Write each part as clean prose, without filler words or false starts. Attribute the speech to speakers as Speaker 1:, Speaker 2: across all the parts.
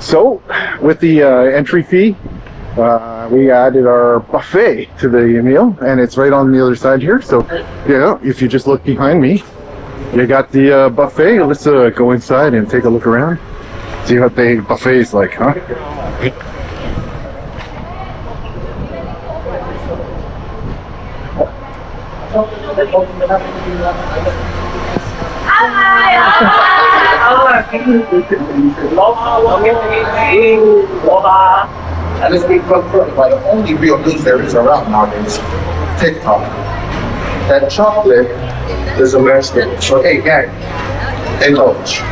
Speaker 1: So, with the entry fee, we added our buffet to the meal, and it's right on the other side here. So, yeah, if you just look behind me, you got the buffet. Let's go inside and take a look around. See what the buffet is like, huh?
Speaker 2: And this big like the only real news there is around nowadays, TikTok. That chocolate is a vegetable. So hey gang, indulge.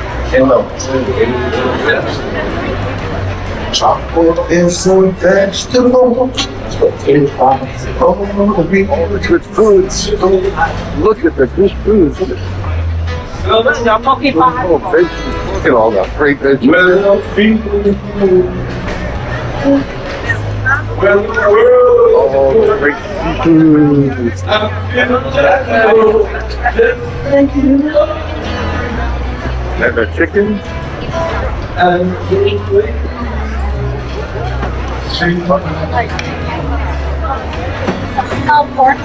Speaker 2: Chocolate is a vegetable.
Speaker 1: Oh, the good foods. Look at the good foods. Look at all the great vegetables. Oh, great foods. And the chicken.
Speaker 3: Pork.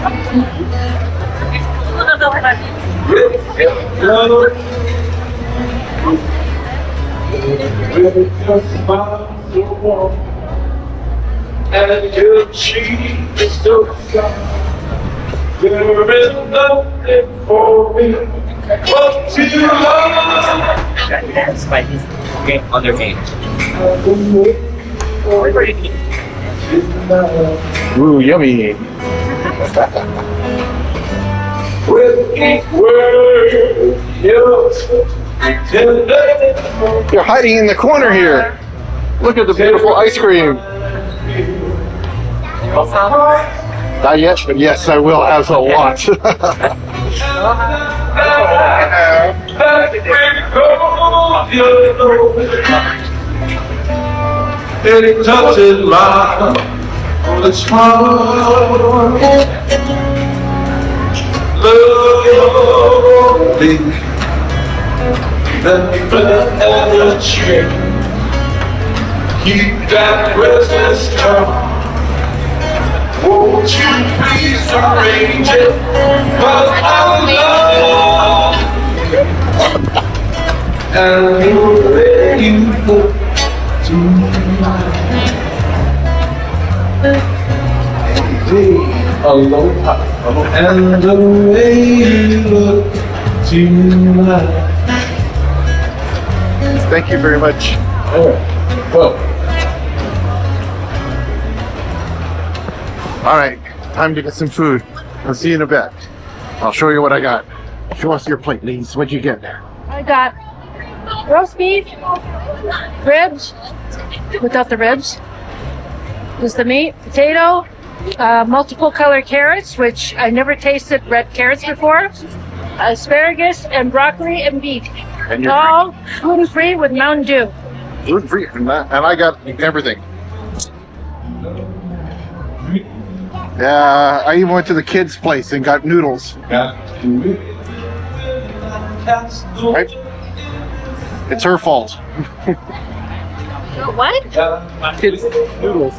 Speaker 4: And your cheek is so soft. There is nothing for me but to love.
Speaker 5: That's by his game on their game.
Speaker 1: Ooh, yummy. You're hiding in the corner here. Look at the beautiful ice cream. Not yet, but yes, I will have a lot.
Speaker 4: It touches my heart with a smile. Lovely, that energy. Keep that restless charm. Won't you please arrange it? 'Cause I love and the way you look tonight. Aloha, and the way you look tonight.
Speaker 1: Thank you very much.
Speaker 4: Well.
Speaker 1: All right, time to get some food. I'll see you in a bit. I'll show you what I got. Show us your plate, Lise. What'd you get?
Speaker 3: I got roast beef, ribs, without the ribs. Just the meat, potato, multiple color carrots, which I never tasted red carrots before, asparagus, and broccoli and beef.
Speaker 1: And you're
Speaker 3: all gluten-free with Mountain Dew.
Speaker 1: gluten-free, and I got everything. Yeah, I even went to the kids' place and got noodles. Right? It's her fault.
Speaker 3: What?
Speaker 1: Kids noodles.